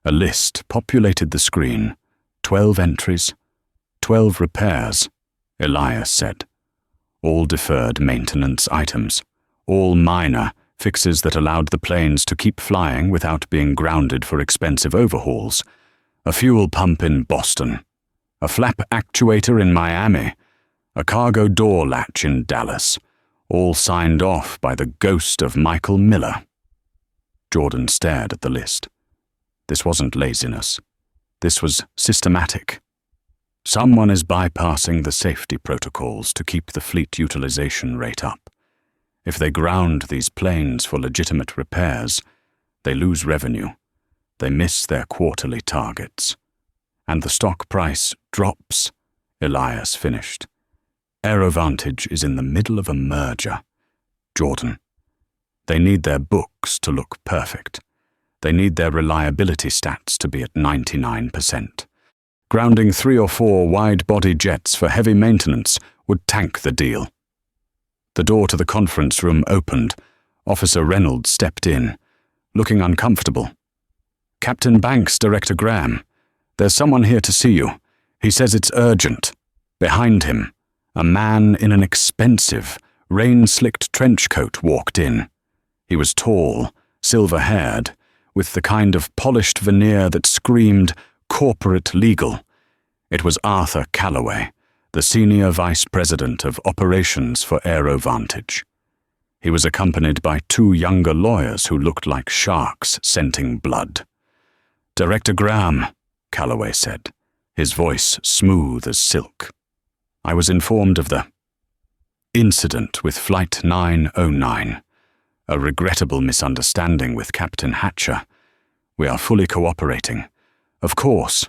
A list populated the screen. 12 entries, 12 repairs, Elias said. All deferred maintenance items, all minor fixes that allowed the planes to keep flying without being grounded for expensive overhauls. A fuel pump in Boston, a flap actuator in Miami, a cargo door latch in Dallas, all signed off by the ghost of Michael Miller. Jordan stared at the list. This wasn't laziness. This was systematic. Someone is bypassing the safety protocols to keep the fleet utilization rate up. If they ground these planes for legitimate repairs, they lose revenue. They miss their quarterly targets. And the stock price drops, Elias finished. Aerovantage is in the middle of a merger. Jordan. They need their books to look perfect. They need their reliability stats to be at 99%. Grounding 3 or 4 wide-body jets for heavy maintenance would tank the deal. The door to the conference room opened. Officer Reynolds stepped in, looking uncomfortable. Captain Banks, Director Graham. There's someone here to see you. He says it's urgent. Behind him, a man in an expensive, rain-slicked trench coat walked in. He was tall, silver-haired, with the kind of polished veneer that screamed corporate legal. It was Arthur Calloway, the Senior Vice President of Operations for Aerovantage. He was accompanied by 2 younger lawyers who looked like sharks scenting blood. Director Graham, Calloway said, his voice smooth as silk. I was informed of the incident with Flight 909, a regrettable misunderstanding with Captain Hatcher. We are fully cooperating. Of course.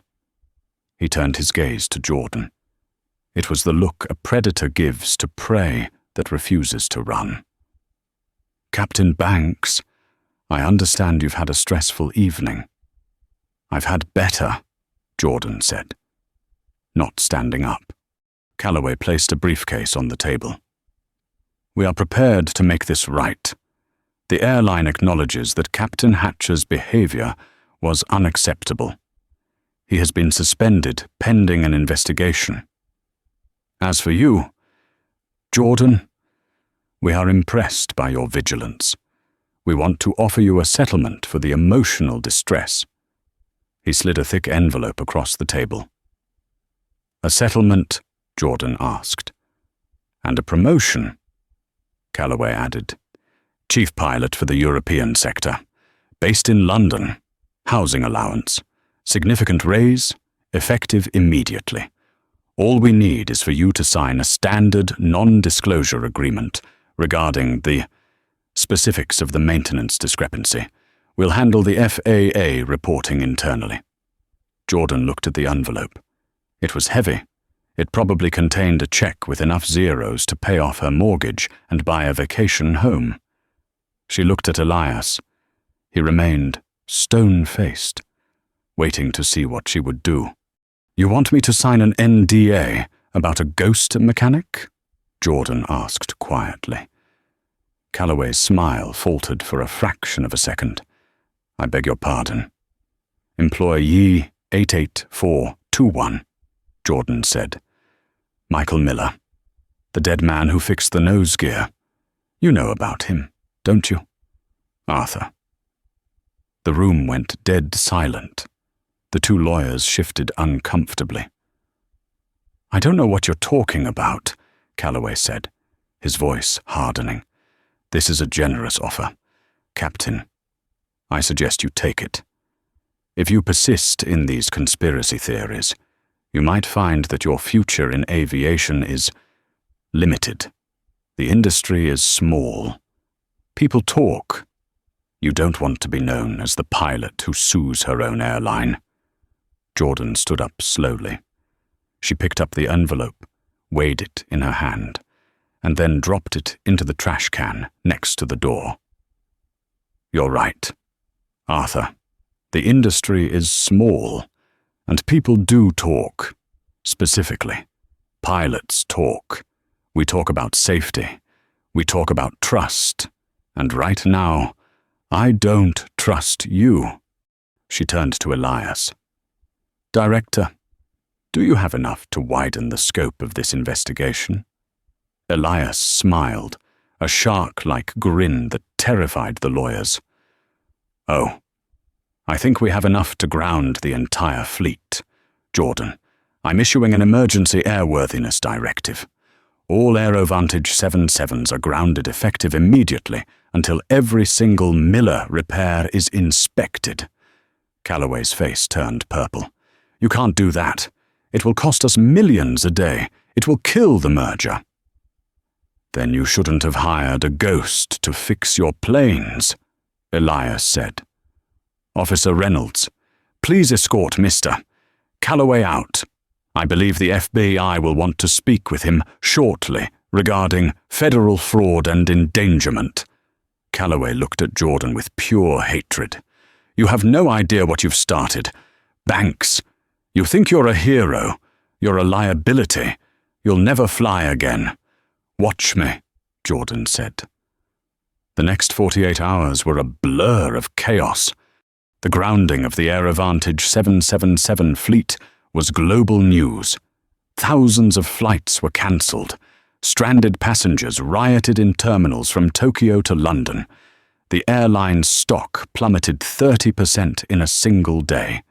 He turned his gaze to Jordan. It was the look a predator gives to prey that refuses to run. Captain Banks, I understand you've had a stressful evening. I've had better, Jordan said. Not standing up. Calloway placed a briefcase on the table. We are prepared to make this right. The airline acknowledges that Captain Hatcher's behavior was unacceptable. He has been suspended pending an investigation. As for you, Jordan, we are impressed by your vigilance. We want to offer you a settlement for the emotional distress. He slid a thick envelope across the table. A settlement, Jordan asked. And a promotion, Calloway added. Chief pilot for the European sector. Based in London. Housing allowance. Significant raise. Effective immediately. All we need is for you to sign a standard non-disclosure agreement regarding the specifics of the maintenance discrepancy. We'll handle the FAA reporting internally. Jordan looked at the envelope. It was heavy. It probably contained a check with enough zeros to pay off her mortgage and buy a vacation home. She looked at Elias. He remained stone-faced, waiting to see what she would do. You want me to sign an NDA about a ghost mechanic? Jordan asked quietly. Calloway's smile faltered for a fraction of a second. I beg your pardon. Employee 88421, Jordan said. Michael Miller, the dead man who fixed the nose gear. You know about him, don't you? Arthur. The room went dead silent. The two lawyers shifted uncomfortably. I don't know what you're talking about, Calloway said, his voice hardening. This is a generous offer. Captain, I suggest you take it. If you persist in these conspiracy theories, you might find that your future in aviation is limited. The industry is small. People talk. You don't want to be known as the pilot who sues her own airline. Jordan stood up slowly. She picked up the envelope, weighed it in her hand, and then dropped it into the trash can next to the door. You're right, Arthur. The industry is small, and people do talk. Specifically, pilots talk. We talk about safety. We talk about trust. And right now, I don't trust you. She turned to Elias. Director, do you have enough to widen the scope of this investigation? Elias smiled, a shark-like grin that terrified the lawyers. Oh, I think we have enough to ground the entire fleet. Jordan, I'm issuing an emergency airworthiness directive. All AeroVantage 77s are grounded effective immediately until every single Miller repair is inspected. Calloway's face turned purple. You can't do that. It will cost us millions a day. It will kill the merger. Then you shouldn't have hired a ghost to fix your planes, Elias said. Officer Reynolds, please escort Mr. Calloway out. I believe the FBI will want to speak with him shortly regarding federal fraud and endangerment. Calloway looked at Jordan with pure hatred. You have no idea what you've started. Banks, you think you're a hero. You're a liability. You'll never fly again. Watch me, Jordan said. The next 48 hours were a blur of chaos. The grounding of the AeroVantage 777 fleet was global news. Thousands of flights were cancelled. Stranded passengers rioted in terminals from Tokyo to London. The airline's stock plummeted 30% in a single day.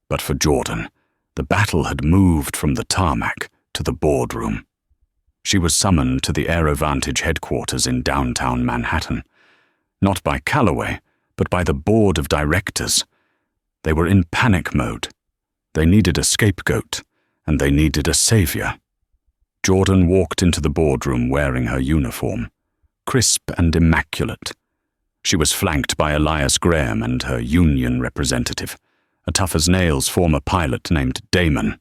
But for Jordan, the battle had moved from the tarmac to the boardroom. She was summoned to the AeroVantage headquarters in downtown Manhattan. Not by Calloway, but by the board of directors. They were in panic mode. They needed a scapegoat, and they needed a savior. Jordan walked into the boardroom wearing her uniform, crisp and immaculate. She was flanked by Elias Graham and her union representative, a tough-as-nails former pilot named Damon.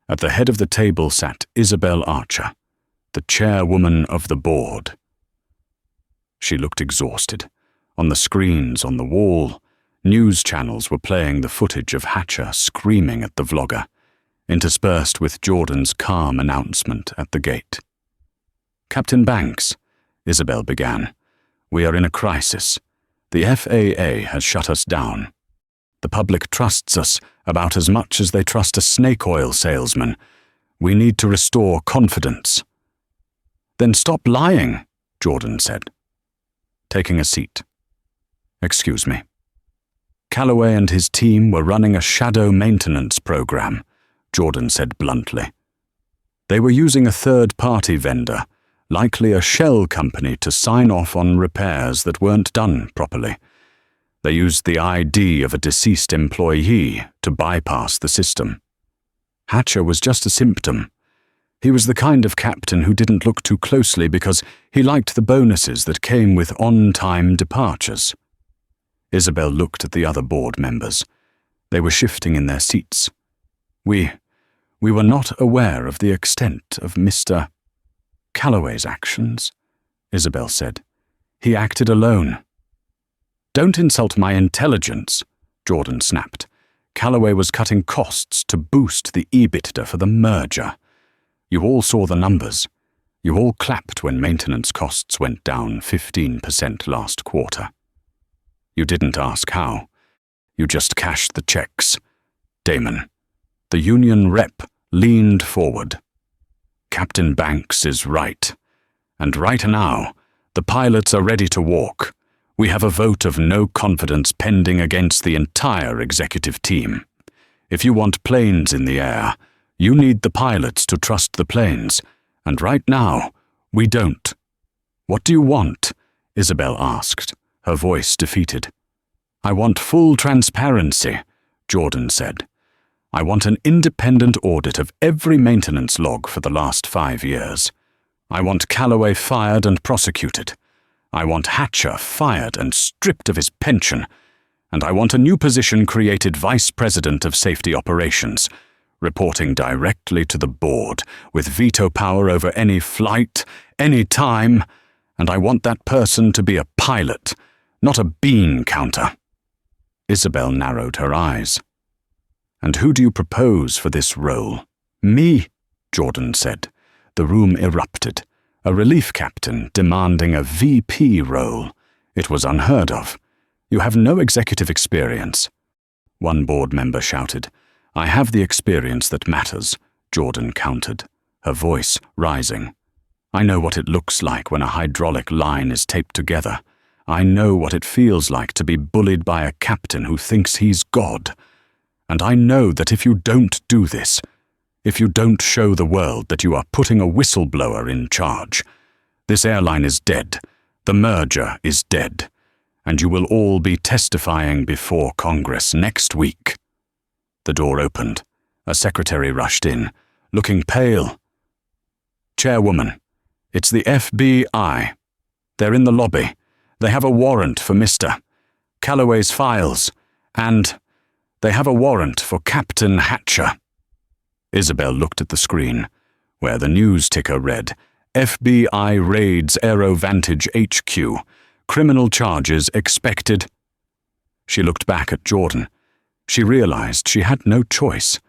At the head of the table sat Isabel Archer, the chairwoman of the board. She looked exhausted. On the screens on the wall, news channels were playing the footage of Hatcher screaming at the vlogger, interspersed with Jordan's calm announcement at the gate. Captain Banks, Isabel began, we are in a crisis. The FAA has shut us down. The public trusts us about as much as they trust a snake oil salesman. We need to restore confidence. Then stop lying, Jordan said, taking a seat. Excuse me. Calloway and his team were running a shadow maintenance program, Jordan said bluntly. They were using a third-party vendor, likely a shell company, to sign off on repairs that weren't done properly. They used the ID of a deceased employee to bypass the system. Hatcher was just a symptom. He was the kind of captain who didn't look too closely because he liked the bonuses that came with on-time departures. Isabel looked at the other board members. They were shifting in their seats. We were not aware of the extent of Mr. Calloway's actions, Isabel said. He acted alone. Don't insult my intelligence, Jordan snapped. Calloway was cutting costs to boost the EBITDA for the merger. You all saw the numbers. You all clapped when maintenance costs went down 15% last quarter. You didn't ask how. You just cashed the checks. Damon, the union rep, leaned forward. Captain Banks is right. And right now, the pilots are ready to walk. We have a vote of no confidence pending against the entire executive team. If you want planes in the air, you need the pilots to trust the planes. And right now, we don't. What do you want? Isabel asked, her voice defeated. I want full transparency, Jordan said. I want an independent audit of every maintenance log for the last 5 years. I want Calloway fired and prosecuted. I want Hatcher fired and stripped of his pension. And I want a new position created Vice President of Safety Operations, reporting directly to the board, with veto power over any flight, any time, and I want that person to be a pilot, not a bean counter. Isabel narrowed her eyes. And who do you propose for this role? Me, Jordan said. The room erupted. A relief captain demanding a VP role. It was unheard of. You have no executive experience. One board member shouted. I have the experience that matters, Jordan countered, her voice rising. I know what it looks like when a hydraulic line is taped together. I know what it feels like to be bullied by a captain who thinks he's God. And I know that if you don't do this, if you don't show the world that you are putting a whistleblower in charge, this airline is dead, the merger is dead, and you will all be testifying before Congress next week. The door opened. A secretary rushed in, looking pale. Chairwoman, it's the FBI. They're in the lobby. They have a warrant for Mr. Calloway's files, and they have a warrant for Captain Hatcher. Isabel looked at the screen, where the news ticker read, FBI raids Aero Vantage HQ. Criminal charges expected. She looked back at Jordan. She realized she had no choice.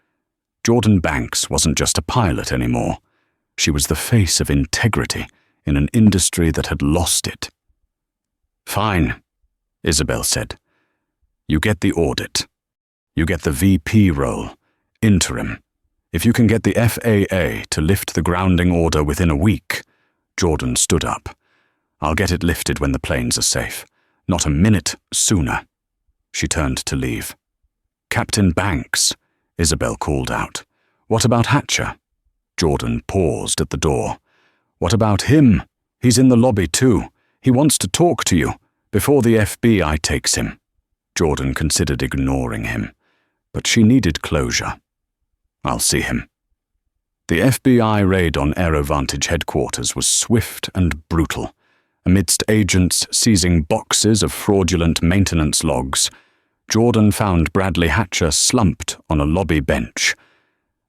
Jordan Banks wasn't just a pilot anymore. She was the face of integrity in an industry that had lost it. Fine, Isabel said. You get the audit. You get the VP role, interim. If you can get the FAA to lift the grounding order within a week, Jordan stood up. I'll get it lifted when the planes are safe, not a minute sooner. She turned to leave. Captain Banks, Isabel called out. What about Hatcher? Jordan paused at the door. What about him? He's in the lobby too. He wants to talk to you, before the FBI takes him. Jordan considered ignoring him, but she needed closure. I'll see him. The FBI raid on Aero Vantage headquarters was swift and brutal. Amidst agents seizing boxes of fraudulent maintenance logs, Jordan found Bradley Hatcher slumped on a lobby bench.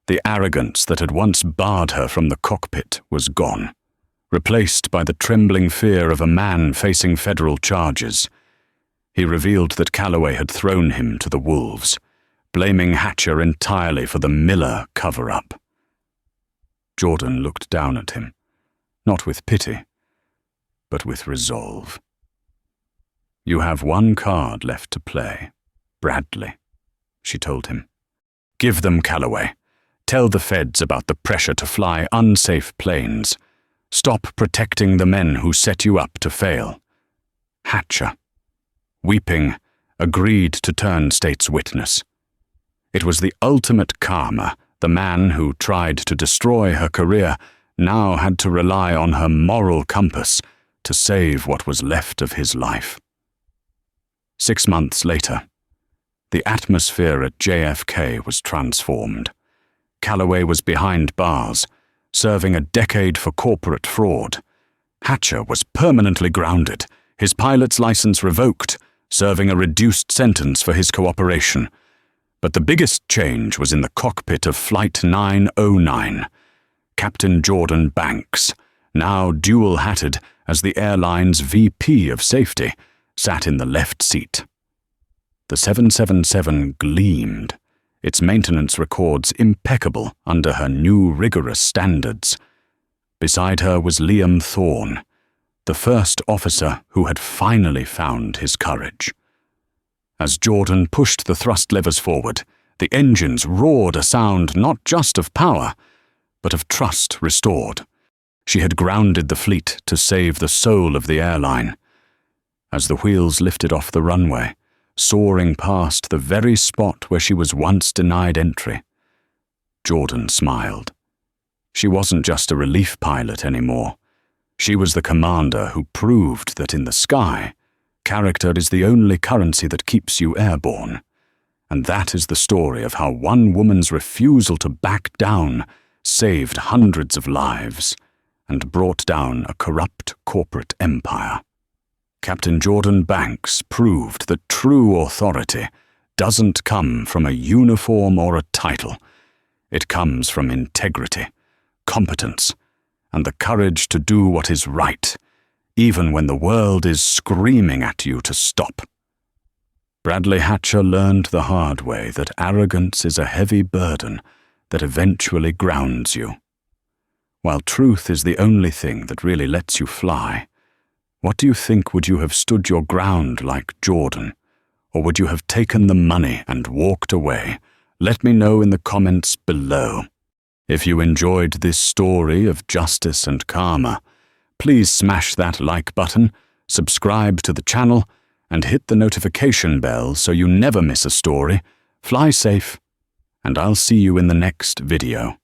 The arrogance that had once barred her from the cockpit was gone, replaced by the trembling fear of a man facing federal charges. He revealed that Calloway had thrown him to the wolves, blaming Hatcher entirely for the Miller cover-up. Jordan looked down at him, not with pity, but with resolve. You have one card left to play, Bradley, she told him. Give them Calloway. Tell the feds about the pressure to fly unsafe planes. Stop protecting the men who set you up to fail. Hatcher, weeping, agreed to turn state's witness. It was the ultimate karma. The man who tried to destroy her career now had to rely on her moral compass to save what was left of his life. 6 months later, the atmosphere at JFK was transformed. Calloway was behind bars, serving a decade for corporate fraud. Hatcher was permanently grounded, his pilot's license revoked, serving a reduced sentence for his cooperation. But the biggest change was in the cockpit of Flight 909. Captain Jordan Banks, now dual-hatted as the airline's VP of safety, sat in the left seat. The 777 gleamed, its maintenance records impeccable under her new rigorous standards. Beside her was Liam Thorne, the first officer who had finally found his courage. As Jordan pushed the thrust levers forward, the engines roared a sound not just of power, but of trust restored. She had grounded the fleet to save the soul of the airline. As the wheels lifted off the runway, soaring past the very spot where she was once denied entry, Jordan smiled. She wasn't just a relief pilot anymore. She was the commander who proved that in the sky, character is the only currency that keeps you airborne. And that is the story of how one woman's refusal to back down saved hundreds of lives and brought down a corrupt corporate empire. Captain Jordan Banks proved that true authority doesn't come from a uniform or a title. It comes from integrity, competence, and the courage to do what is right, even when the world is screaming at you to stop. Bradley Hatcher learned the hard way that arrogance is a heavy burden that eventually grounds you. While truth is the only thing that really lets you fly, what do you think? Would you have stood your ground like Jordan, or would you have taken the money and walked away? Let me know in the comments below. If you enjoyed this story of justice and karma, please smash that like button, subscribe to the channel, and hit the notification bell so you never miss a story. Fly safe, and I'll see you in the next video.